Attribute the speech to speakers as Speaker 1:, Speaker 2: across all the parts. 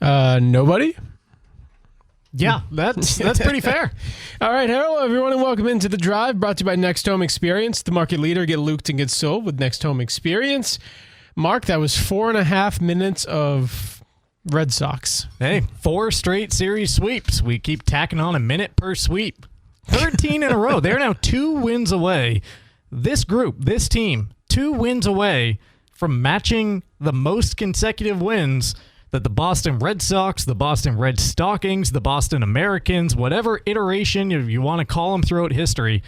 Speaker 1: Nobody?
Speaker 2: Yeah, that's pretty fair.
Speaker 1: All right, hello everyone, and welcome into The Drive, brought to you by Next Home Experience, the market leader. Get looked and get sold with Next Home Experience. Mark, that was 4.5 minutes of Red Sox.
Speaker 2: Hey, 4 straight series sweeps. We keep tacking on a minute per sweep. 13 in a row. They're now 2 wins away. This group, this team, 2 wins away from matching the most consecutive wins that the Boston Red Sox, the Boston Red Stockings, the Boston Americans, whatever iteration you want to call them throughout history,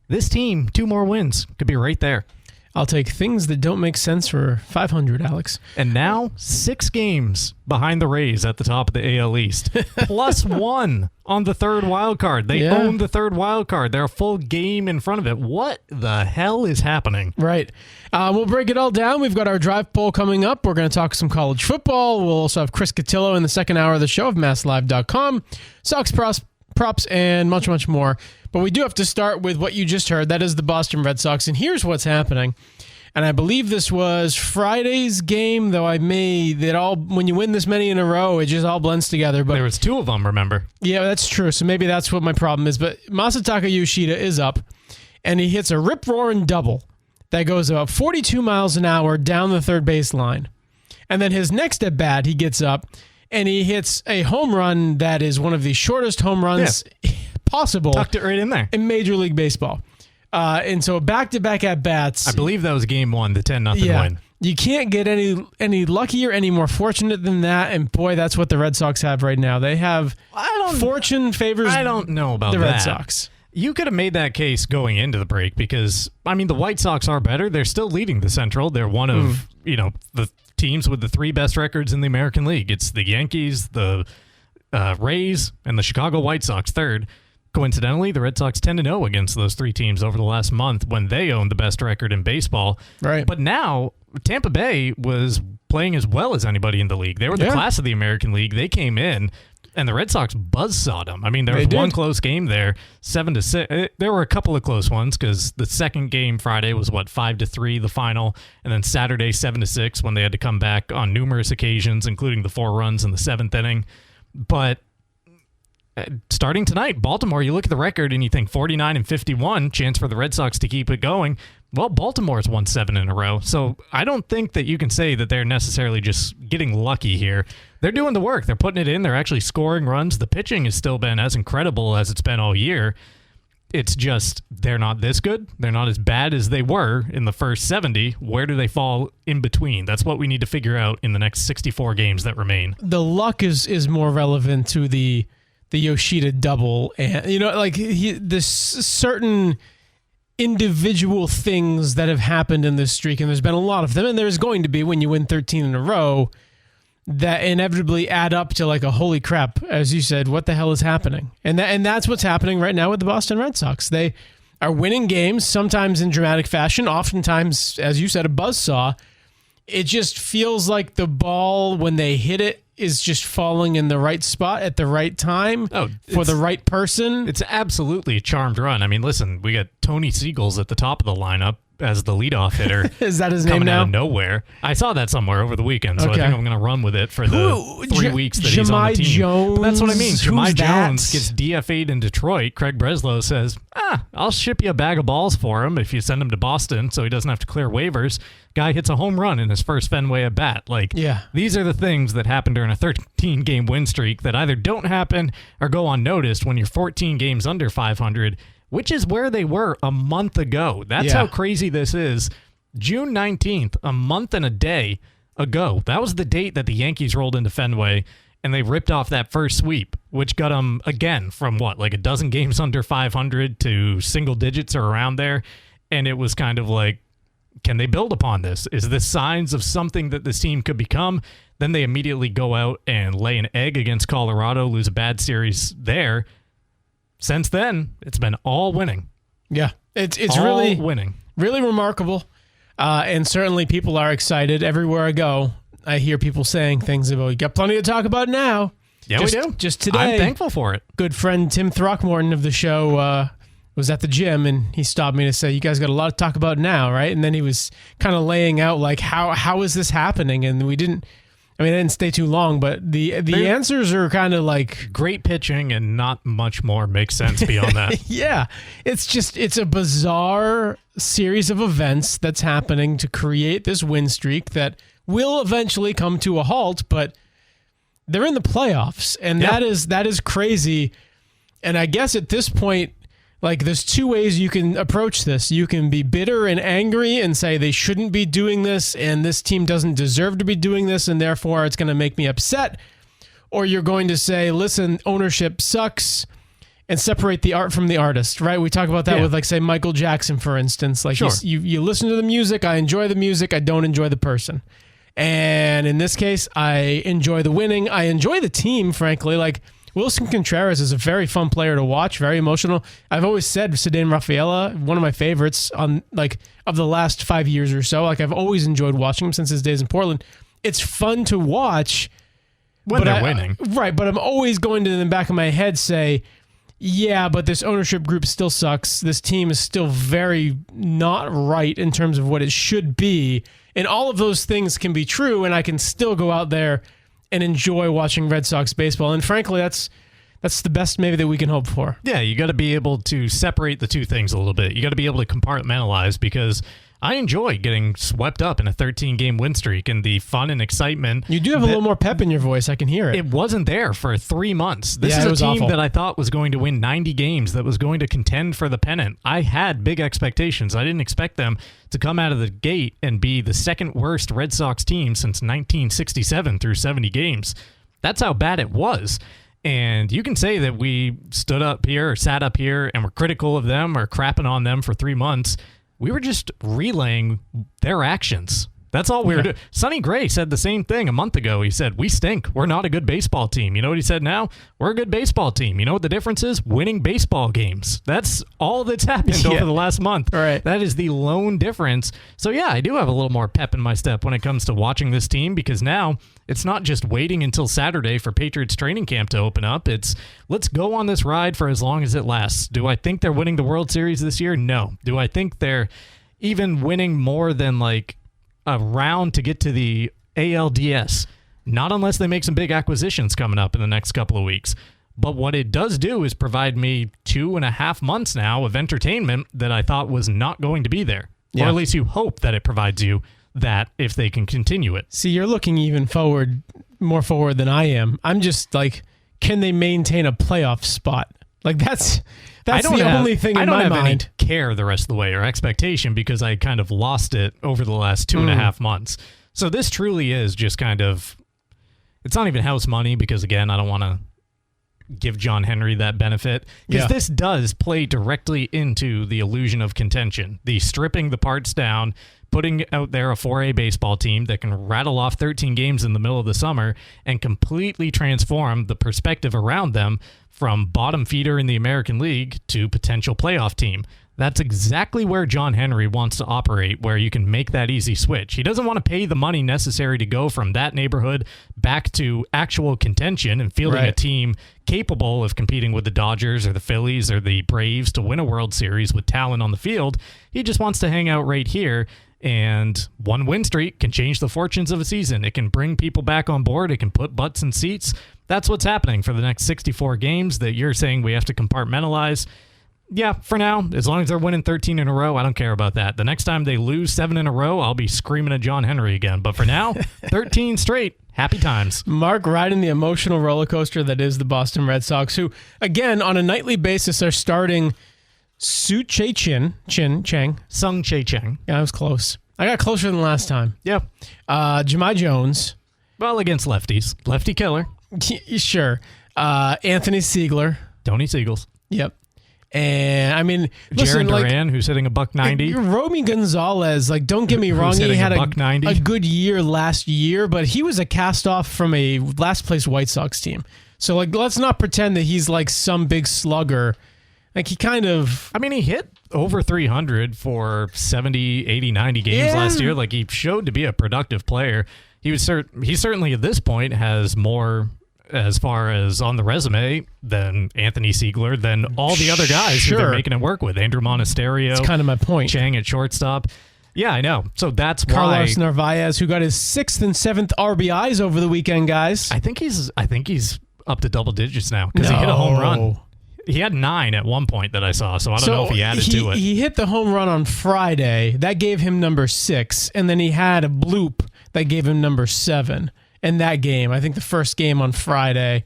Speaker 2: this team, 2 more wins, could be right there.
Speaker 1: I'll take things that don't make sense for 500, Alex.
Speaker 2: And now 6 games behind the Rays at the top of the AL East. Plus 1 on the third wild card. They own the third wild card. They're a full game in front of it. What the hell is happening?
Speaker 1: Right. We'll break it all down. We've got our drive poll coming up. We're going to talk some college football. We'll also have Chris Cotillo in the second hour of the show of MassLive.com. Sox props, and much, much more. But we do have to start with what you just heard. That is the Boston Red Sox. And here's what's happening. And I believe this was Friday's game, though when you win this many in a row, it just all blends together. But
Speaker 2: there was 2 of them, remember?
Speaker 1: Yeah, that's true. So maybe that's what my problem is. But Masataka Yoshida is up, and he hits a rip-roaring double that goes about 42 miles an hour down the third baseline. And then his next at-bat, he gets up, and he hits a home run that is one of the shortest home runs possible.
Speaker 2: Tucked it right in there.
Speaker 1: In Major League Baseball. And so back-to-back at-bats.
Speaker 2: I believe that was game 1, the 10-0 win.
Speaker 1: You can't get any luckier, any more fortunate than that. And boy, that's what the Red Sox have right now. They have fortune favors
Speaker 2: I don't know about
Speaker 1: the
Speaker 2: that.
Speaker 1: Red Sox.
Speaker 2: You could have made that case going into the break because, I mean, the White Sox are better. They're still leading the Central. They're one of, the teams with the 3 best records in the American League. It's the Yankees, the Rays, and the Chicago White Sox third. Coincidentally, the Red Sox 10-0 against those 3 teams over the last month when they owned the best record in baseball.
Speaker 1: Right.
Speaker 2: But now, Tampa Bay was playing as well as anybody in the league. They were the class of the American League. They came in, and the Red Sox buzzsawed them. I mean, there was one close game there, 7-6. There were a couple of close ones because the second game Friday was, 5-3, the final, and then Saturday, 7-6, when they had to come back on numerous occasions, including the 4 runs in the 7th inning. But starting tonight, Baltimore, you look at the record and you think 49-51, chance for the Red Sox to keep it going. Well, Baltimore's won 7 in a row, so I don't think that you can say that they're necessarily just getting lucky here. They're doing the work. They're putting it in. They're actually scoring runs. The pitching has still been as incredible as it's been all year. It's just they're not this good. They're not as bad as they were in the first 70. Where do they fall in between? That's what we need to figure out in the next 64 games that remain.
Speaker 1: The luck is more relevant to the Yoshida double, and this certain individual things that have happened in this streak, and there's been a lot of them, and there's going to be when you win 13 in a row that inevitably add up to like a holy crap, as you said, what the hell is happening? And that's what's happening right now with the Boston Red Sox. They are winning games, sometimes in dramatic fashion, oftentimes, as you said, a buzzsaw. It just feels like the ball, when they hit it, is just falling in the right spot at the right time for the right person.
Speaker 2: It's absolutely a charmed run. I mean, listen, we got Tony Seagulls at the top of the lineup as the leadoff hitter.
Speaker 1: Is that his name now?
Speaker 2: Coming out of nowhere. I saw that somewhere over the weekend, so I think I'm going to run with it for the 3 weeks that he's on the team.
Speaker 1: Jones?
Speaker 2: But that's what I mean. Jahmai
Speaker 1: Jones
Speaker 2: Jones gets DFA'd in Detroit. Craig Breslow says, I'll ship you a bag of balls for him if you send him to Boston so he doesn't have to clear waivers. Guy hits a home run in his first Fenway at bat. These are the things that happen during a 13-game win streak that either don't happen or go unnoticed when you're 14 games under 500, which is where they were a month ago. That's how crazy this is. June 19th, a month and a day ago. That was the date that the Yankees rolled into Fenway, and they ripped off that first sweep, which got them, again, from a dozen games under 500 to single digits or around there. And it was kind of like, can they build upon this? Is this signs of something that this team could become? Then they immediately go out and lay an egg against Colorado, lose a bad series there. Since then, it's been all winning.
Speaker 1: Yeah, it's
Speaker 2: all
Speaker 1: really
Speaker 2: winning.
Speaker 1: Really remarkable. And certainly people are excited. Everywhere I go, I hear people saying things about, you got plenty to talk about now.
Speaker 2: Yeah, we do.
Speaker 1: Just today.
Speaker 2: I'm thankful for it.
Speaker 1: Good friend Tim Throckmorton of the show was at the gym, and he stopped me to say, you guys got a lot to talk about now, right? And then he was kind of laying out, like, how is this happening? And we didn't, I mean, I didn't stay too long, but the answers are kind of like
Speaker 2: great pitching and not much more makes sense beyond that.
Speaker 1: Yeah. It's a bizarre series of events that's happening to create this win streak that will eventually come to a halt, but they're in the playoffs, and that is crazy. And I guess at this point, like, there's two ways you can approach this. You can be bitter and angry and say they shouldn't be doing this and this team doesn't deserve to be doing this and therefore it's going to make me upset. Or you're going to say, listen, ownership sucks, and separate the art from the artist, right? We talk about that with, like, say, Michael Jackson, for instance. Like,
Speaker 2: sure.
Speaker 1: you listen to the music, I enjoy the music, I don't enjoy the person. And in this case, I enjoy the winning. I enjoy the team, frankly. Like, Wilson Contreras is a very fun player to watch, very emotional. I've always said Ceddanne Rafaela, one of my favorites on, like, of the last 5 years or so. Like, I've always enjoyed watching him since his days in Portland. It's fun to watch
Speaker 2: when they're winning.
Speaker 1: Right, but I'm always going to, in the back of my head, say, yeah, but this ownership group still sucks. This team is still very not right in terms of what it should be. And all of those things can be true, and I can still go out there and enjoy watching Red Sox baseball. And frankly, that's the best maybe that we can hope for.
Speaker 2: Yeah, you got to be able to separate the two things a little bit. You got to be able to compartmentalize, because I enjoy getting swept up in a 13-game win streak and the fun and excitement.
Speaker 1: You do have a little more pep in your voice. I can hear it.
Speaker 2: It wasn't there for 3 months. This is a team
Speaker 1: awful.
Speaker 2: that I thought was going to win 90 games, that was going to contend for the pennant. I had big expectations. I didn't expect them to come out of the gate and be the second worst Red Sox team since 1967 through 70 games. That's how bad it was. And you can say that we stood up here or sat up here and were critical of them or crapping on them for 3 months. We were just relaying their actions. That's all we were doing. Sonny Gray said the same thing a month ago. He said, we stink. We're not a good baseball team. You know what he said now? We're a good baseball team. You know what the difference is? Winning baseball games. That's all that's happened over the last month.
Speaker 1: Right.
Speaker 2: That is the lone difference. So, yeah, I do have a little more pep in my step when it comes to watching this team, because now it's not just waiting until Saturday for Patriots training camp to open up. It's let's go on this ride for as long as it lasts. Do I think they're winning the World Series this year? No. Do I think they're even winning more than, like, a round to get to the ALDS? Not unless they make some big acquisitions coming up in the next couple of weeks. But what it does do is provide me 2.5 months now of entertainment that I thought was not going to be there. Yeah. Or at least you hope that it provides you that if they can continue it.
Speaker 1: See, you're looking even more forward than I am. I'm just like, can they maintain a playoff spot? Like, that's the only thing in my mind.
Speaker 2: I don't have any care the rest of the way or expectation, because I kind of lost it over the last 2.5 months. So this truly is just kind of, it's not even house money, because, again, I don't want to give John Henry that benefit, because this does play directly into the illusion of contention. The stripping the parts down, putting out there a 4A baseball team that can rattle off 13 games in the middle of the summer and completely transform the perspective around them from bottom feeder in the American League to potential playoff team. That's exactly where John Henry wants to operate, where you can make that easy switch. He doesn't want to pay the money necessary to go from that neighborhood back to actual contention and fielding a team capable of competing with the Dodgers or the Phillies or the Braves to win a World Series with talent on the field. He just wants to hang out right here, and one win streak can change the fortunes of a season. It can bring people back on board. It can put butts in seats. That's what's happening for the next 64 games that you're saying we have to compartmentalize. Yeah, for now, as long as they're winning 13 in a row, I don't care about that. The next time they lose 7 in a row, I'll be screaming at John Henry again. But for now, 13 straight. Happy times.
Speaker 1: Mark riding the emotional roller coaster that is the Boston Red Sox, who, again, on a nightly basis are starting Sung Chae Chang. Yeah, I was close. I got closer than last time.
Speaker 2: Yeah.
Speaker 1: Jahmai Jones.
Speaker 2: Well, against lefties. Lefty killer.
Speaker 1: Sure. Anthony Siegler.
Speaker 2: Tony Siegels.
Speaker 1: Yep. And I mean, listen,
Speaker 2: Jarren Duran, who's hitting a $190.
Speaker 1: Romy Gonzalez, like, don't get me wrong, he had a good year last year, but he was a cast off from a last place White Sox team. So, like, let's not pretend that he's like some big slugger. Like, he kind of,
Speaker 2: I mean, he hit over 300 for 70, 80, 90 games last year. Like, he showed to be a productive player. He certainly at this point has more as far as on the resume than Anthony Siegler, than all the other guys who they're making it work with. Andrew Monasterio.
Speaker 1: That's kind of my point.
Speaker 2: Chang at shortstop. Yeah, I know. So that's
Speaker 1: Carlos
Speaker 2: why
Speaker 1: Narvaez, who got his 6th and 7th RBIs over the weekend, guys.
Speaker 2: I think he's up to double digits now because he hit a home run. He had 9 at one point that I saw, so I don't know if he added to it.
Speaker 1: He hit the home run on Friday. That gave him number 6, and then he had a bloop that gave him number 7 in that game. I think the first game on Friday.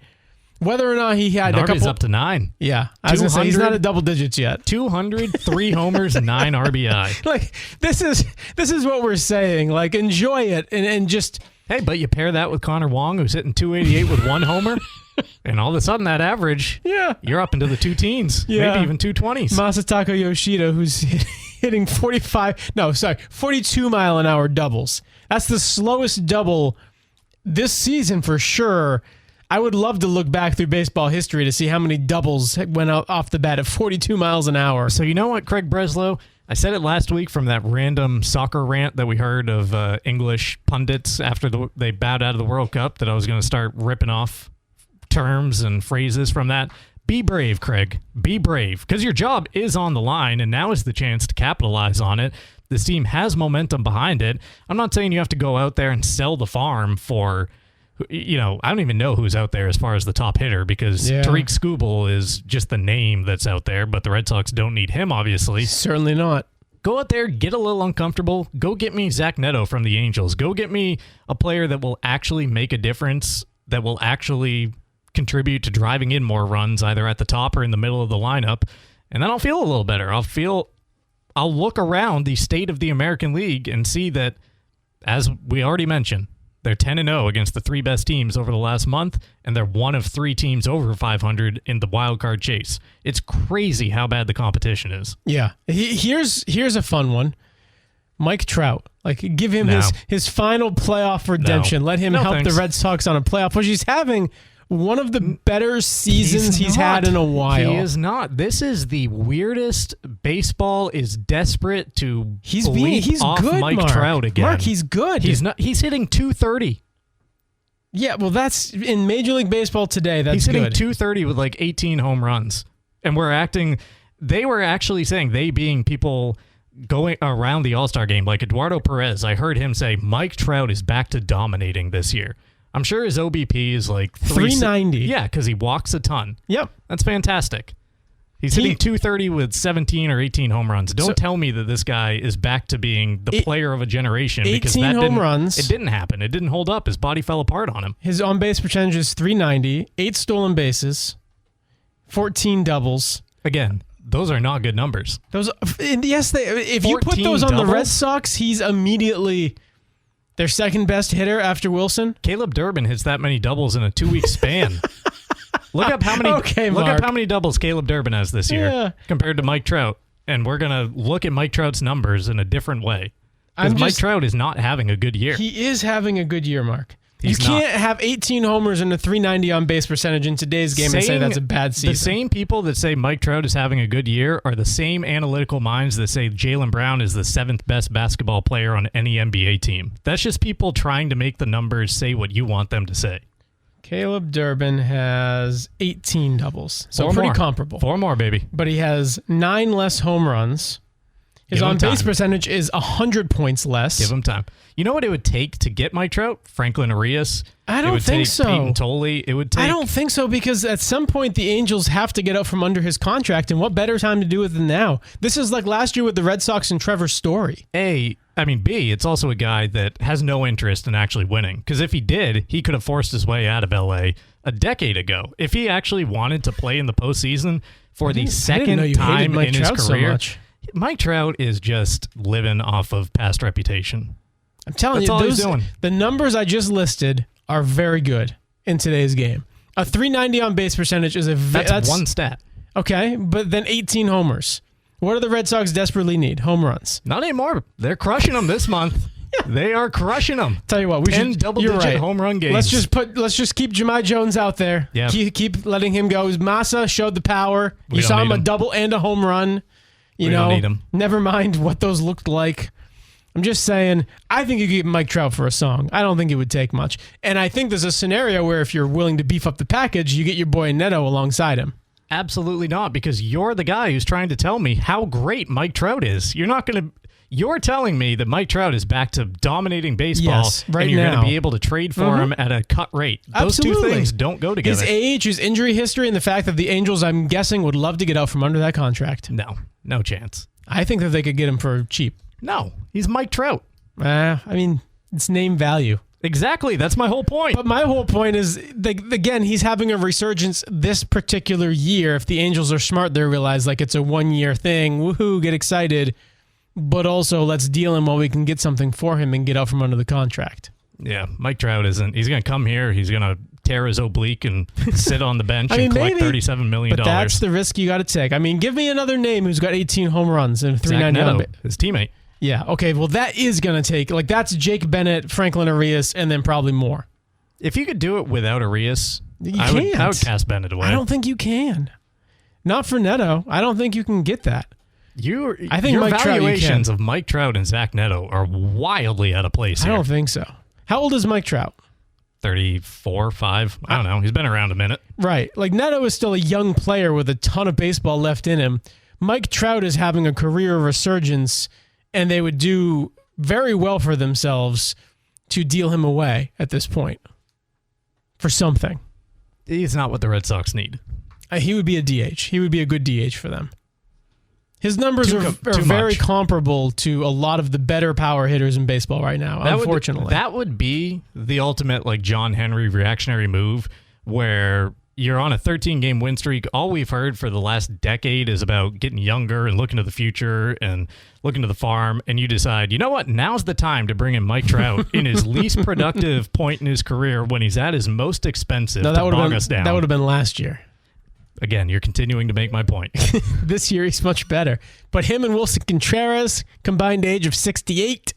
Speaker 1: Whether or not he had a couple...
Speaker 2: up to 9.
Speaker 1: Yeah. I was going to say, he's not at double digits yet.
Speaker 2: 200, 3 homers, 9 RBI.
Speaker 1: Like, this is what we're saying. Like, enjoy it and just...
Speaker 2: Hey, but you pair that with Connor Wong, who's hitting 288 with 1 homer, and all of a sudden that average, you're up into the 2 teens, maybe even 220s.
Speaker 1: Masataka Yoshida, who's hitting 42 mile an hour doubles. That's the slowest double this season for sure. I would love to look back through baseball history to see how many doubles went out off the bat at 42 miles an hour.
Speaker 2: So you know what, Craig Breslow? I said it last week from that random soccer rant that we heard of English pundits after they bowed out of the World Cup, that I was going to start ripping off terms and phrases from that. Be brave, Craig. Be brave, because your job is on the line, and now is the chance to capitalize on it. This team has momentum behind it. I'm not saying you have to go out there and sell the farm for... I don't even know who's out there as far as the top hitter, because Tariq Skubal is just the name that's out there, but the Red Sox don't need him, obviously.
Speaker 1: Certainly not.
Speaker 2: Go out there, get a little uncomfortable. Go get me Zach Neto from the Angels. Go get me a player that will actually make a difference, that will actually contribute to driving in more runs, either at the top or in the middle of the lineup, and then I'll feel a little better. I'll look around the state of the American League and see that, as we already mentioned, they're 10-0 against the 3 best teams over the last month, and they're one of 3 teams over 500 in the wild card chase. It's crazy how bad the competition is.
Speaker 1: Yeah. Here's a fun one. Mike Trout. Like, give him his final playoff redemption. Let him help the Red Sox on a playoff push. He's having one of the better seasons he's had in a while.
Speaker 2: He is not. This is the weirdest. Baseball is desperate to
Speaker 1: he's
Speaker 2: off
Speaker 1: good,
Speaker 2: Mike
Speaker 1: Mark.
Speaker 2: Trout again.
Speaker 1: Mark, he's good.
Speaker 2: He's not. He's hitting 230.
Speaker 1: Yeah, well, that's in Major League Baseball today. That's
Speaker 2: he's hitting
Speaker 1: good.
Speaker 2: 230 with like 18 home runs, and they were actually saying, they being people going around the All-Star game, like Eduardo Perez. I heard him say Mike Trout is back to dominating this year. I'm sure his OBP is like
Speaker 1: 390.
Speaker 2: Yeah, because he walks a ton.
Speaker 1: Yep.
Speaker 2: That's fantastic. He's hitting 230 with 17 or 18 home runs. Don't tell me that this guy is back to being the player of a generation.
Speaker 1: 18 home runs.
Speaker 2: It didn't happen. It didn't hold up. His body fell apart on him.
Speaker 1: His on-base percentage is 390, 8 stolen bases, 14 doubles.
Speaker 2: Again, those are not good numbers.
Speaker 1: If you put those on the Red Sox, he's immediately... their second best hitter after Wilson.
Speaker 2: Caleb Durbin hits that many doubles in a 2-week span. Look up how many doubles Caleb Durbin has this year compared to Mike Trout, and we're gonna look at Mike Trout's numbers in a different way. Because Mike Trout is not having a good year.
Speaker 1: He is having a good year, Mark. You can't have 18 homers and a 390 on base percentage in today's game and say that's a bad season.
Speaker 2: The same people that say Mike Trout is having a good year are the same analytical minds that say Jaylen Brown is the 7th best basketball player on any NBA team. That's just people trying to make the numbers say what you want them to say.
Speaker 1: Caleb Durbin has 18 doubles, so pretty comparable.
Speaker 2: 4 more, baby.
Speaker 1: But he has 9 less home runs. His on-base percentage is 100 points less.
Speaker 2: Give him time. You know what it would take to get Mike Trout? Franklin Arias.
Speaker 1: I don't think so.
Speaker 2: Peyton Tolle. It would take.
Speaker 1: I don't think so, because at some point the Angels have to get out from under his contract, and what better time to do it than now? This is like last year with the Red Sox and Trevor Story.
Speaker 2: B, it's also a guy that has no interest in actually winning, because if he did, he could have forced his way out of L.A. a decade ago. If he actually wanted to play in the postseason for the second time in his career. Mike Trout is just living off of past reputation.
Speaker 1: I'm telling you, the numbers I just listed are very good in today's game. A 390 on base percentage is that's
Speaker 2: one stat.
Speaker 1: Okay, but then 18 homers. What do the Red Sox desperately need? Home runs.
Speaker 2: Not anymore. They're crushing them this month. They are crushing them.
Speaker 1: Tell you what, we should
Speaker 2: double-digit home run games.
Speaker 1: Let's just keep Jahmai Jones out there.
Speaker 2: Yeah.
Speaker 1: Keep letting him go. Massa showed the power. You saw him a double and a home run. We don't need him. Never mind what those looked like. I'm just saying, I think you could get Mike Trout for a song. I don't think it would take much. And I think there's a scenario where if you're willing to beef up the package, you get your boy Neto alongside him.
Speaker 2: Absolutely not, because you're the guy who's trying to tell me how great Mike Trout is. You You're telling me that Mike Trout is back to dominating baseball,
Speaker 1: right
Speaker 2: and you're
Speaker 1: now.
Speaker 2: going to be able to trade for him at a cut rate. Those
Speaker 1: Absolutely.
Speaker 2: two things don't go together.
Speaker 1: His age, his injury history, and the fact that the Angels, I'm guessing, would love to get out from under that contract.
Speaker 2: No chance.
Speaker 1: I think that they could get him for cheap.
Speaker 2: No, he's Mike Trout.
Speaker 1: I mean, it's name value.
Speaker 2: Exactly. That's my whole point.
Speaker 1: But my whole point is, again, he's having a resurgence this particular year. If the Angels are smart, they realize like it's a 1-year thing. Woohoo, get excited. But also, let's deal him while we can get something for him and get out from under the contract.
Speaker 2: Yeah, Mike Trout isn't. He's going to come here. He's going to tear his oblique and sit on the bench and collect $37 million.
Speaker 1: But that's the risk you got to take. I mean, give me another name who's got 18 home runs and 399.
Speaker 2: His teammate.
Speaker 1: Yeah, okay, well, that is going to take, like, that's Jake Bennett, Franklin Arias, and then probably more.
Speaker 2: If you could do it without Arias, I would cast Bennett away.
Speaker 1: I don't think you can. Not for Neto. I don't think you can get that. I think
Speaker 2: your
Speaker 1: Mike
Speaker 2: valuations
Speaker 1: Trout,
Speaker 2: of Mike Trout and Zach Neto are wildly out of place here.
Speaker 1: I don't think so. How old is Mike Trout?
Speaker 2: 34, 5. I don't know. He's been around a minute.
Speaker 1: Right. Like, Neto is still a young player with a ton of baseball left in him. Mike Trout is having a career resurgence, and they would do very well for themselves to deal him away at this point for something.
Speaker 2: He's not what the Red Sox need.
Speaker 1: He would be a DH. He would be a good DH for them. His numbers are very comparable to a lot of the better power hitters in baseball right now, unfortunately.
Speaker 2: That would be the ultimate like John Henry reactionary move where you're on a 13-game win streak. All we've heard for the last decade is about getting younger and looking to the future and looking to the farm, and you decide, you know what, now's the time to bring in Mike Trout in his least productive point in his career when he's at his most expensive to bog us down.
Speaker 1: That would have been last year.
Speaker 2: Again, you're continuing to make my point.
Speaker 1: This year, he's much better. But him and Wilson Contreras, combined age of 68.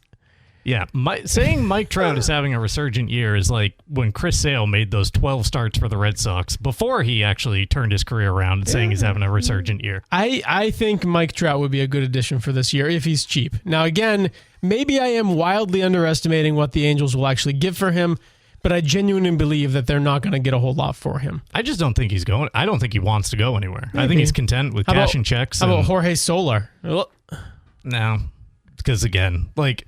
Speaker 2: Yeah, saying Mike Trout is having a resurgent year is like when Chris Sale made those 12 starts for the Red Sox before he actually turned his career around and saying he's having a resurgent year.
Speaker 1: I think Mike Trout would be a good addition for this year if he's cheap. Now, again, maybe I am wildly underestimating what the Angels will actually give for him, but I genuinely believe that they're not going to get a whole lot for him.
Speaker 2: I just don't think he's going. I don't think he wants to go anywhere. Maybe. I think he's content with cashing checks.
Speaker 1: How about Jorge Soler?
Speaker 2: No, because again, like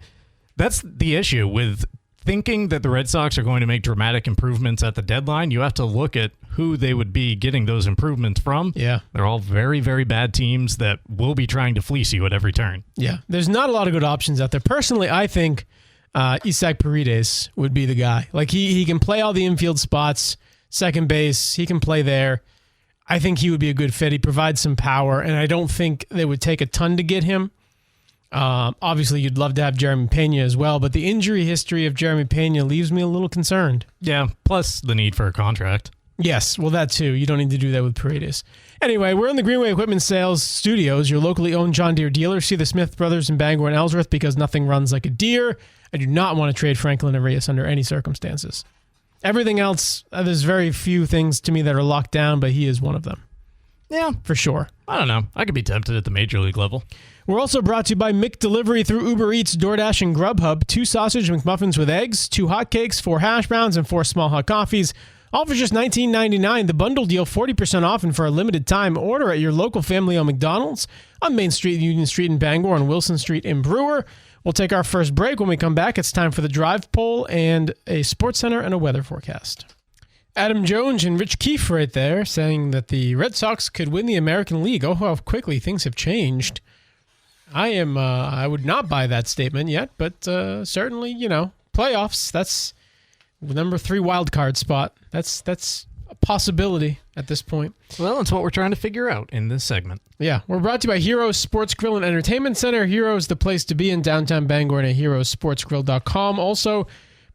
Speaker 2: that's the issue with thinking that the Red Sox are going to make dramatic improvements at the deadline. You have to look at who they would be getting those improvements from.
Speaker 1: Yeah.
Speaker 2: They're all very, very bad teams that will be trying to fleece you at every turn.
Speaker 1: Yeah. There's not a lot of good options out there. Personally, I think Isaac Paredes would be the guy. Like he can play all the infield spots, second base, he can play there. I think he would be a good fit. He provides some power, and I don't think they would take a ton to get him. Obviously, you'd love to have Jeremy Pena as well, but the injury history of Jeremy Pena leaves me a little concerned.
Speaker 2: Yeah, plus the need for a contract.
Speaker 1: Yes, well, that too. You don't need to do that with Paredes. Anyway, we're in the Greenway Equipment Sales Studios, your locally owned John Deere dealer. See the Smith Brothers in Bangor and Ellsworth because nothing runs like a Deere. I do not want to trade Franklin Arias under any circumstances. Everything else, there's very few things to me that are locked down, but he is one of them.
Speaker 2: Yeah.
Speaker 1: For sure.
Speaker 2: I don't know. I could be tempted at the major league level.
Speaker 1: We're also brought to you by McDelivery through Uber Eats, DoorDash, and Grubhub. 2 sausage McMuffins with eggs, 2 hotcakes, 4 hash browns, and 4 small hot coffees. All for just $19.99. The bundle deal, 40% off and for a limited time. Order at your local family-owned McDonald's on Main Street, Union Street in Bangor, and Wilson Street in Brewer. We'll take our first break. When we come back, it's time for the drive poll and a sports center and a weather forecast. Adam Jones and Rich Keefe right there saying that the Red Sox could win the American League. Oh, how quickly things have changed. I would not buy that statement yet, but certainly, playoffs, that's the number 3 wild card spot. That's a possibility at this point.
Speaker 2: Well, it's what we're trying to figure out in this segment.
Speaker 1: Yeah, we're brought to you by Heroes Sports Grill and Entertainment Center. Heroes, the place to be in downtown Bangor, and at heroesportsgrill.com. Also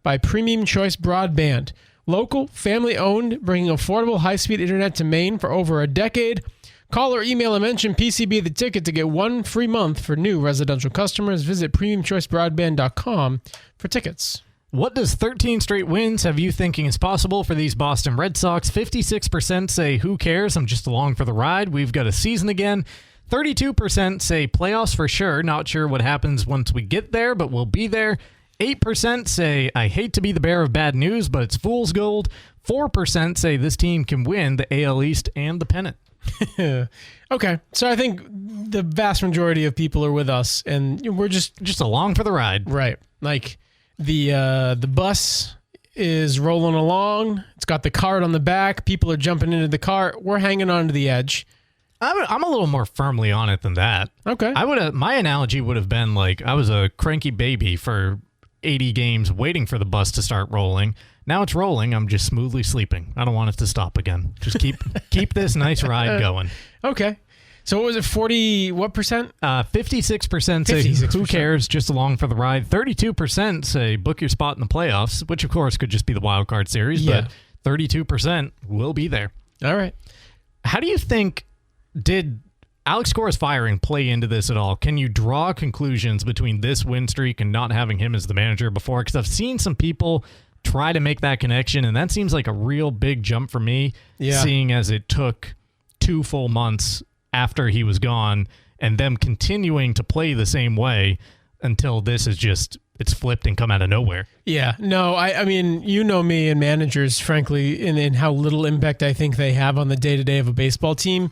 Speaker 1: by Premium Choice Broadband. Local, family-owned, bringing affordable high-speed internet to Maine for over a decade. Call or email and mention PCB the Ticket to get 1 free month for new residential customers. Visit premiumchoicebroadband.com for tickets.
Speaker 2: What does 13 straight wins have you thinking is possible for these Boston Red Sox? 56% say, who cares? I'm just along for the ride. We've got a season again. 32% say playoffs for sure. Not sure what happens once we get there, but we'll be there. 8% say, I hate to be the bearer of bad news, but it's fool's gold. 4% say this team can win the AL East and the pennant.
Speaker 1: Okay, so I think the vast majority of people are with us, and we're just
Speaker 2: along for the ride.
Speaker 1: Right. Like the bus is rolling along. It's got the cart on the back. People are jumping into the cart. We're hanging on to the edge.
Speaker 2: I'm a little more firmly on it than that.
Speaker 1: Okay.
Speaker 2: My analogy would have been like I was a cranky baby for 80 games waiting for the bus to start rolling. Now it's rolling. I'm just smoothly sleeping. I don't want it to stop again. Just keep this nice ride going.
Speaker 1: Okay. So what was it, 40, what percent?
Speaker 2: 56% say who cares, just along for the ride. 32% say book your spot in the playoffs, which of course could just be the wild card series, but 32% will be there.
Speaker 1: All right.
Speaker 2: How do you think, did Alex Cora's firing play into this at all? Can you draw conclusions between this win streak and not having him as the manager before? Because I've seen some people try to make that connection, and that seems like a real big jump for me, seeing as it took 2 full months after he was gone and them continuing to play the same way until this is just, it's flipped and come out of nowhere.
Speaker 1: Yeah, no, I mean, you know me and managers, frankly, in how little impact I think they have on the day-to-day of a baseball team.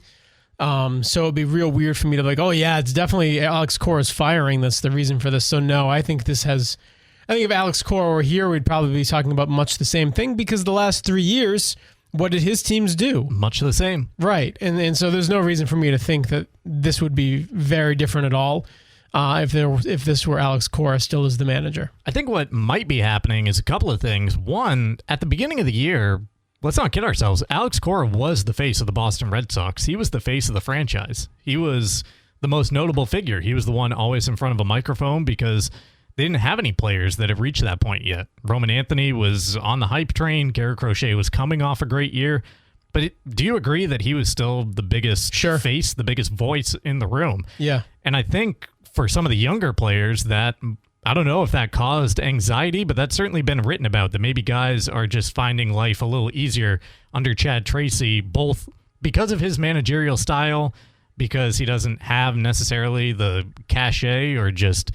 Speaker 1: So it'd be real weird for me to be like, oh yeah, it's definitely Alex Cora's firing that's the reason for this. So no, I think if Alex Cora were here, we'd probably be talking about much the same thing, because the last 3 years, what did his teams do?
Speaker 2: Much the same.
Speaker 1: Right. And so there's no reason for me to think that this would be very different at all if this were Alex Cora still as the manager.
Speaker 2: I think what might be happening is a couple of things. One, at the beginning of the year, let's not kid ourselves, Alex Cora was the face of the Boston Red Sox. He was the face of the franchise. He was the most notable figure. He was the one always in front of a microphone because they didn't have any players that have reached that point yet. Roman Anthony was on the hype train. Garrett Crochet was coming off a great year. But do you agree that he was still the biggest face, the biggest voice in the room?
Speaker 1: Yeah.
Speaker 2: And I think for some of the younger players that, I don't know if that caused anxiety, but that's certainly been written about, that maybe guys are just finding life a little easier under Chad Tracy, both because of his managerial style, because he doesn't have necessarily the cachet or just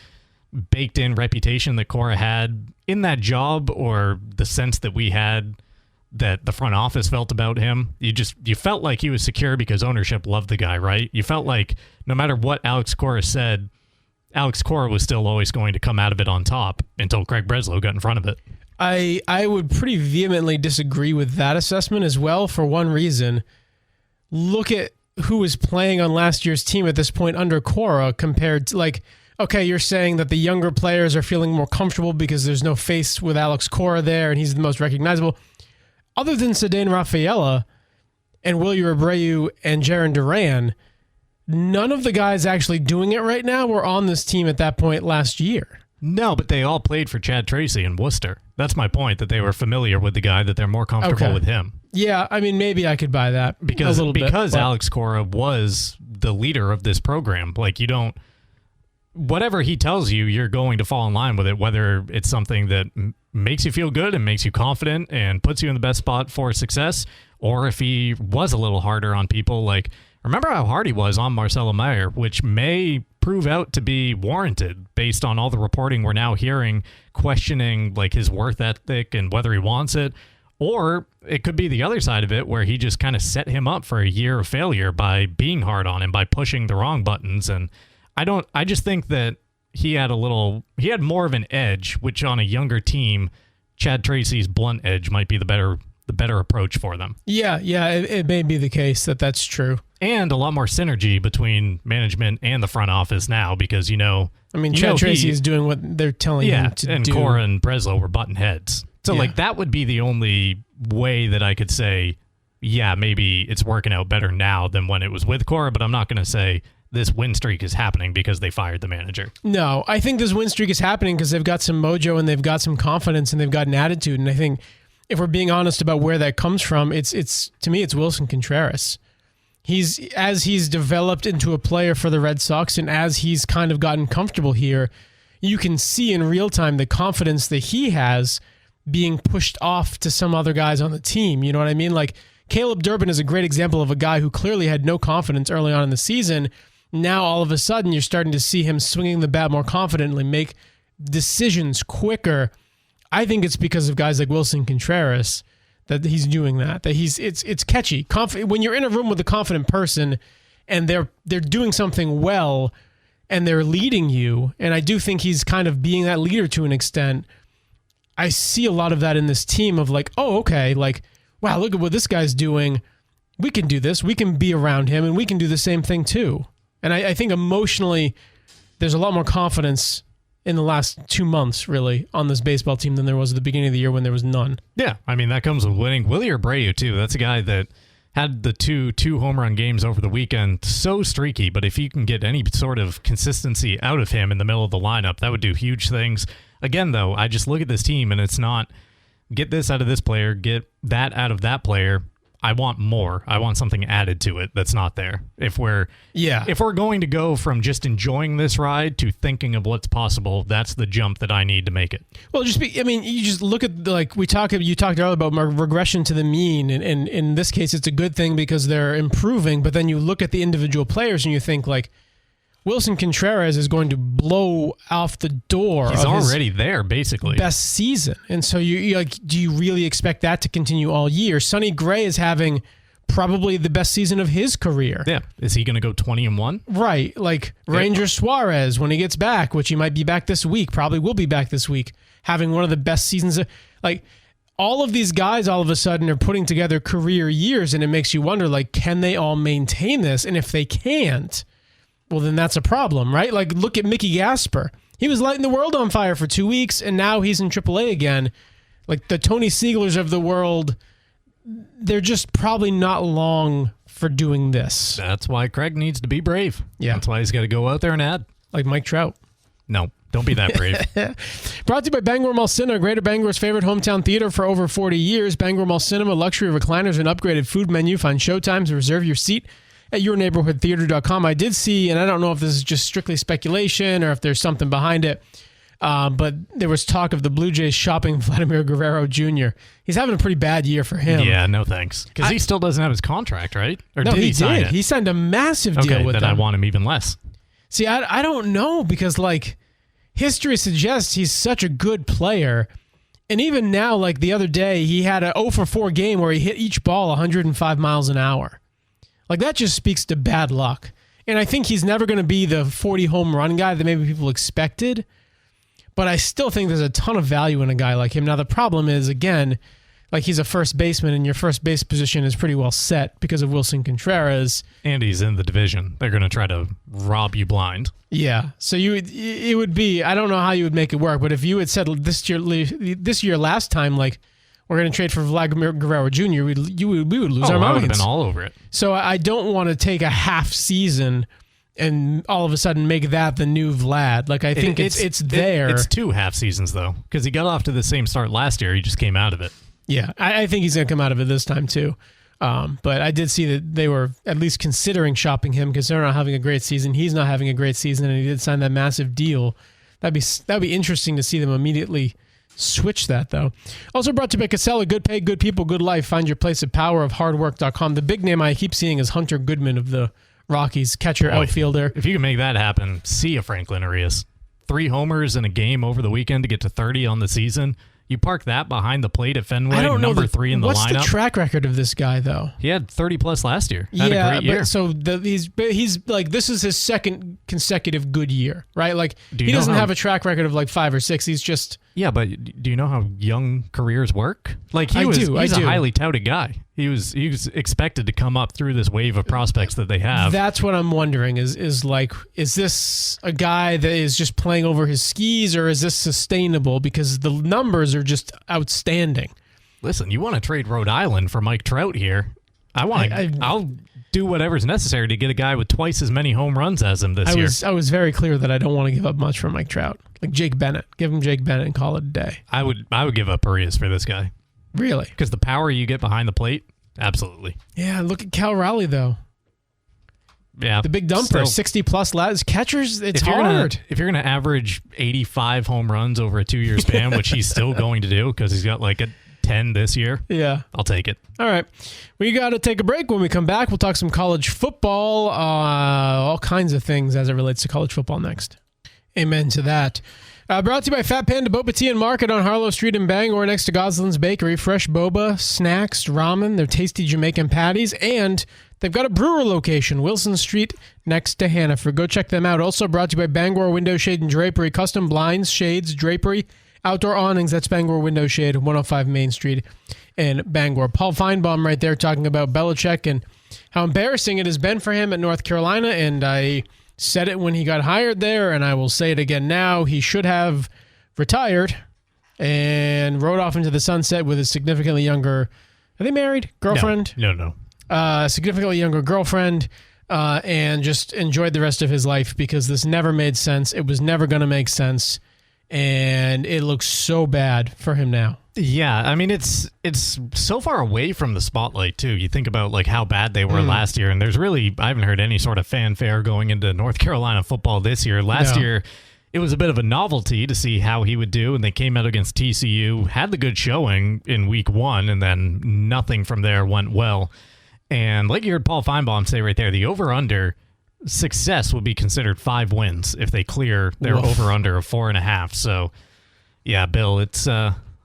Speaker 2: baked in reputation that Cora had in that job, or the sense that we had that the front office felt about him. You felt like he was secure because ownership loved the guy, right? You felt like no matter what Alex Cora said, Alex Cora was still always going to come out of it on top until Craig Breslow got in front of it.
Speaker 1: I would pretty vehemently disagree with that assessment as well, for one reason. Look at who was playing on last year's team at this point under Cora compared to, like, okay, you're saying that the younger players are feeling more comfortable because there's no face with Alex Cora there and he's the most recognizable. Other than Ceddanne Rafaela and Wilyer Abreu and Jarren Duran, none of the guys actually doing it right now were on this team at that point last year.
Speaker 2: No, but they all played for Chad Tracy in Worcester. That's my point, that they were familiar with the guy, that they're more comfortable with him.
Speaker 1: Yeah, I mean, maybe I could buy that because
Speaker 2: Alex Cora was the leader of this program. Like, you don't, whatever he tells you, you're going to fall in line with it, whether it's something that makes you feel good and makes you confident and puts you in the best spot for success, or if he was a little harder on people. Like, remember how hard he was on Marcelo Mayer, which may prove out to be warranted based on all the reporting we're now hearing, questioning like his worth ethic and whether he wants it. Or it could be the other side of it, where he just kind of set him up for a year of failure by being hard on him, by pushing the wrong buttons. And I just think that he had more of an edge, which on a younger team, Chad Tracy's blunt edge might be the better approach for them.
Speaker 1: Yeah, it may be the case that's true.
Speaker 2: And a lot more synergy between management and the front office now, because,
Speaker 1: Chad Tracy is doing what they're telling him to do.
Speaker 2: And Cora and Breslow were butting heads. So, that would be the only way that I could say, yeah, maybe it's working out better now than when it was with Cora, but I'm not going to say this win streak is happening because they fired the manager.
Speaker 1: No, I think this win streak is happening because they've got some mojo and they've got some confidence and they've got an attitude. And I think if we're being honest about where that comes from, it's to me, it's Wilson Contreras. As he's developed into a player for the Red Sox and as he's kind of gotten comfortable here, you can see in real time the confidence that he has being pushed off to some other guys on the team. You know what I mean? Like, Caleb Durbin is a great example of a guy who clearly had no confidence early on in the season. Now, all of a sudden, you're starting to see him swinging the bat more confidently, make decisions quicker. I think it's because of guys like Wilson Contreras that he's doing that. That it's catchy. When you're in a room with a confident person, and they're doing something well, and they're leading you, and I do think he's kind of being that leader to an extent. I see a lot of that in this team of like, oh, okay, like, wow, look at what this guy's doing. We can do this. We can be around him, and we can do the same thing too. And I think emotionally, there's a lot more confidence in the last 2 months, really, on this baseball team than there was at the beginning of the year when there was none.
Speaker 2: Yeah, I mean, that comes with winning. Willie Abreu, too. That's a guy that had the two home run games over the weekend. So streaky, but if you can get any sort of consistency out of him in the middle of the lineup, that would do huge things. Again, though, I just look at this team, and it's not get this out of this player, get that out of that player. I want more. I want something added to it that's not there. If we're going to go from just enjoying this ride to thinking of what's possible, that's the jump that I need to make it.
Speaker 1: Well, you just look at you talked earlier about regression to the mean, and in this case, it's a good thing because they're improving. But then you look at the individual players and you think like, Wilson Contreras is going to blow off the door.
Speaker 2: He's already there, basically.
Speaker 1: Best season. And so you do you really expect that to continue all year? Sonny Gray is having probably the best season of his career.
Speaker 2: Yeah. Is he going to go 20-1?
Speaker 1: Right. Like Ranger Suarez, when he gets back, which he might be back this week, probably will be back this week, having one of the best seasons. Like all of these guys all of a sudden are putting together career years, and it makes you wonder, like, can they all maintain this? And if they can't, well, then that's a problem, right? Like, look at Mickey Gasper. He was lighting the world on fire for 2 weeks, and now he's in AAA again. Like, the Tony Sieglers of the world, they're just probably not long for doing this.
Speaker 2: That's why Craig needs to be brave.
Speaker 1: Yeah.
Speaker 2: That's why he's got to go out there and add.
Speaker 1: Like Mike Trout.
Speaker 2: No, don't be that brave.
Speaker 1: Brought to you by Bangor Mall Cinema, Greater Bangor's favorite hometown theater for over 40 years. Bangor Mall Cinema, luxury recliners and upgraded food menu. Find showtimes, reserve your seat at yourneighborhoodtheater.com. I did see, and I don't know if this is just strictly speculation or if there's something behind it, but there was talk of the Blue Jays shopping Vladimir Guerrero Jr. He's having a pretty bad year for him.
Speaker 2: Yeah, no thanks. Because he still doesn't have his contract, right? Or
Speaker 1: no,
Speaker 2: did he sign it?
Speaker 1: He signed a massive deal with them.
Speaker 2: Then I want him even less.
Speaker 1: See, I don't know, because like history suggests he's such a good player. And even now, like the other day, he had a 0-for-4 game where he hit each ball 105 miles an hour. Like, that just speaks to bad luck. And I think he's never going to be the 40 home run guy that maybe people expected. But I still think there's a ton of value in a guy like him. Now, the problem is, again, like he's a first baseman, and your first base position is pretty well set because of Wilson Contreras.
Speaker 2: And he's in the division. They're going to try to rob you blind.
Speaker 1: Yeah. So it would be, I don't know how you would make it work, but if you had said this year last time, like, we're going to trade for Vladimir Guerrero Jr., we would lose our minds.
Speaker 2: I would have been all over it.
Speaker 1: So I don't want to take a half season and all of a sudden make that the new Vlad. Like, I think it's there.
Speaker 2: It's 2 half seasons, though, because he got off to the same start last year. He just came out of it.
Speaker 1: Yeah, I think he's going to come out of it this time, too. But I did see that they were at least considering shopping him because they're not having a great season. He's not having a great season, and he did sign that massive deal. That'd be interesting to see them immediately switch that, though. Also brought to you by Casella. Good pay, good people, good life. Find your place at powerofhardwork.com. The big name I keep seeing is Hunter Goodman of the Rockies, catcher, outfielder.
Speaker 2: If you can make that happen, see a Franklin Arias. 3 homers in a game over the weekend to get to 30 on the season. You park that behind the plate at Fenway, number 3 in the lineup.
Speaker 1: What's the track record of this guy, though?
Speaker 2: He had 30-plus last year. Had a great year.
Speaker 1: So he's like, this is his second consecutive good year, right? Like, he doesn't have a track record of like 5 or 6. He's just...
Speaker 2: Yeah, but do you know how young careers work? Like, he's a highly touted guy. He was expected to come up through this wave of prospects that they have.
Speaker 1: That's what I'm wondering is this a guy that is just playing over his skis, or is this sustainable? Because the numbers are just outstanding.
Speaker 2: Listen, you want to trade Rhode Island for Mike Trout here. I'll do whatever's necessary to get a guy with twice as many home runs as him this year.
Speaker 1: I was very clear that I don't want to give up much for Mike Trout. Like Jake Bennett. Give him Jake Bennett and call it a day.
Speaker 2: I would give up Arias for this guy.
Speaker 1: Really?
Speaker 2: Because the power you get behind the plate, absolutely.
Speaker 1: Yeah, look at Cal Raleigh, though.
Speaker 2: Yeah.
Speaker 1: The big dumper, 60-plus lads. Catchers, it's hard.
Speaker 2: If you're going to average 85 home runs over a 2-year span, which he's still going to do because he's got like a 10 this year,
Speaker 1: yeah,
Speaker 2: I'll take it.
Speaker 1: All right. We got to take a break. When we come back, we'll talk some college football, all kinds of things as it relates to college football next. Amen to that. Brought to you by Fat Panda Boba Tea and Market on Harlow Street in Bangor next to Goslin's Bakery. Fresh boba, snacks, ramen, their tasty Jamaican patties, and they've got a brewer location, Wilson Street next to Hannaford. Go check them out. Also brought to you by Bangor Window Shade and Drapery. Custom blinds, shades, drapery, outdoor awnings. That's Bangor Window Shade, 105 Main Street in Bangor. Paul Finebaum right there talking about Belichick and how embarrassing it has been for him at North Carolina, and I said it when he got hired there, and I will say it again now. He should have retired and rode off into the sunset with his significantly younger, are they married? Girlfriend?
Speaker 2: No.
Speaker 1: Significantly younger girlfriend, and just enjoyed the rest of his life because this never made sense. It was never going to make sense, and it looks so bad for him now.
Speaker 2: Yeah, I mean, it's so far away from the spotlight, too. You think about like how bad they were last year, and I haven't heard any sort of fanfare going into North Carolina football this year. Last year, it was a bit of a novelty to see how he would do, and they came out against TCU, had the good showing in week 1, and then nothing from there went well. And like you heard Paul Finebaum say right there, the over-under success would be considered 5 wins if they clear their over-under of 4.5. So, yeah, Bill, it's...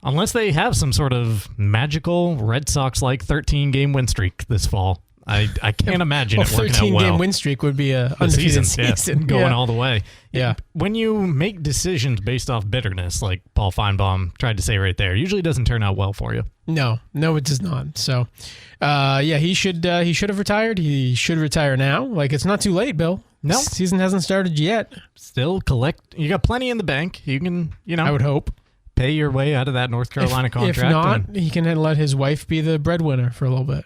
Speaker 2: unless they have some sort of magical Red Sox-like 13-game win streak this fall. I can't imagine it working out well.
Speaker 1: 13-game win streak would be a undefeated season.
Speaker 2: Going all the way.
Speaker 1: Yeah.
Speaker 2: When you make decisions based off bitterness, like Paul Finebaum tried to say right there, it usually doesn't turn out well for you.
Speaker 1: No, it does not. So, he should have retired. He should retire now. Like, it's not too late, Bill.
Speaker 2: No.
Speaker 1: Season hasn't started yet.
Speaker 2: Still collect. You got plenty in the bank. You can,
Speaker 1: I would hope.
Speaker 2: Pay your way out of that North Carolina contract.
Speaker 1: If not, he can let his wife be the breadwinner for a little bit.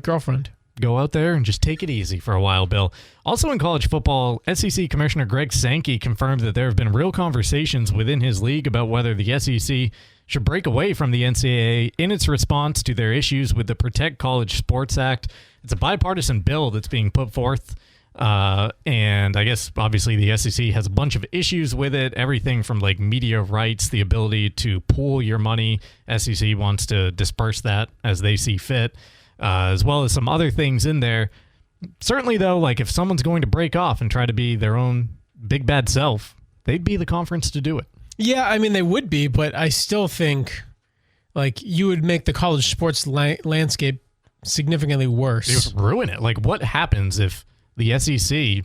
Speaker 1: Girlfriend.
Speaker 2: Go out there and just take it easy for a while, Bill. Also in college football, SEC Commissioner Greg Sankey confirmed that there have been real conversations within his league about whether the SEC should break away from the NCAA in its response to their issues with the Protect College Sports Act. It's a bipartisan bill that's being put forth. And I guess obviously the SEC has a bunch of issues with it, everything from like media rights, the ability to pool your money. SEC wants to disperse that as they see fit, as well as some other things in there. Certainly though, like if someone's going to break off and try to be their own big bad self, they'd be the conference to do it. Yeah,
Speaker 1: I mean they would be, but I still think like you would make the college sports landscape significantly worse.
Speaker 2: It would ruin it. Like what happens if the SEC,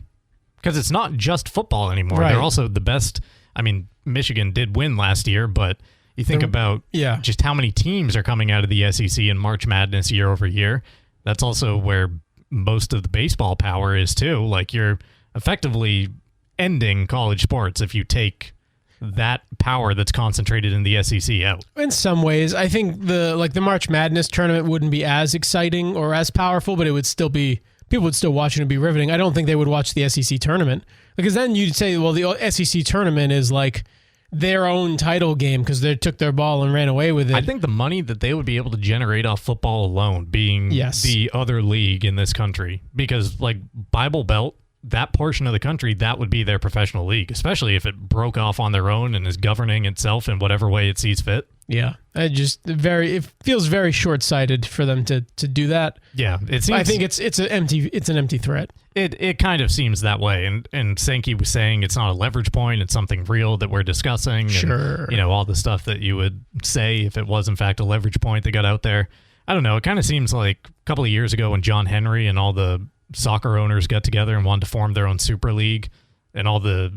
Speaker 2: because it's not just football anymore. Right. They're also the best. I mean, Michigan did win last year, but you think about just how many teams are coming out of the SEC in March Madness year over year. That's also where most of the baseball power is too. Like you're effectively ending college sports if you take that power that's concentrated in the SEC out.
Speaker 1: In some ways, I think the March Madness tournament wouldn't be as exciting or as powerful, but it would still be. People would still watch it and be riveting. I don't think they would watch the SEC tournament because then you'd say, well, the SEC tournament is like their own title game because they took their ball and ran away with it.
Speaker 2: I think the money that they would be able to generate off football alone being the other league in this country, because like Bible Belt, that portion of the country, that would be their professional league, especially if it broke off on their own and is governing itself in whatever way it sees fit.
Speaker 1: Yeah, it feels very short-sighted for them to do that.
Speaker 2: Yeah, it seems.
Speaker 1: I think it's an empty threat.
Speaker 2: It kind of seems that way, and Sankey was saying it's not a leverage point; it's something real that we're discussing.
Speaker 1: Sure,
Speaker 2: and, all the stuff that you would say if it was in fact a leverage point that got out there. I don't know. It kind of seems like a couple of years ago when John Henry and all the soccer owners got together and wanted to form their own super league, and all the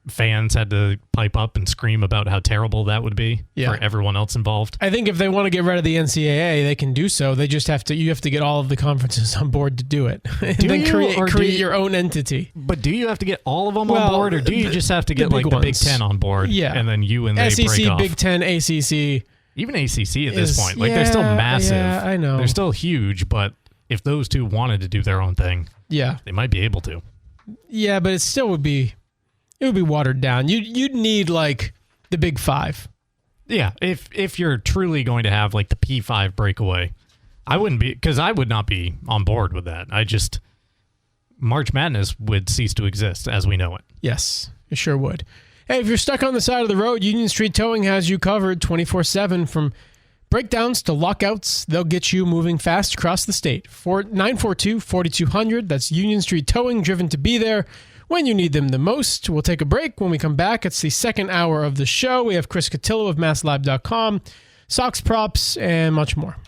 Speaker 2: fans had to pipe up and scream about how terrible that would be for everyone else involved.
Speaker 1: I think if they want to get rid of the NCAA, they can do so. They just you have to get all of the conferences on board to do it. And then create your own entity.
Speaker 2: But do you have to get all of them on board, or do you just have to get the Big Ten on board? Yeah. And then you and they
Speaker 1: SEC,
Speaker 2: break off?
Speaker 1: Big Ten, ACC.
Speaker 2: Even ACC at this point. They're still massive.
Speaker 1: Yeah, I know.
Speaker 2: They're still huge, but if those two wanted to do their own thing, they might be able to.
Speaker 1: Yeah, but it still would be... It would be watered down. You'd need like the Big Five.
Speaker 2: Yeah, if you're truly going to have like the P5 breakaway, I wouldn't be, because I would not be on board with that. March Madness would cease to exist as we know it.
Speaker 1: Yes, it sure would. Hey, if you're stuck on the side of the road, Union Street Towing has you covered 24/7 from breakdowns to lockouts, they'll get you moving fast across the state. 942-4200, that's Union Street Towing, driven to be there when you need them the most. We'll take a break. When we come back, it's the second hour of the show. We have Chris Cotillo of MassLab.com, Sox props, and much more.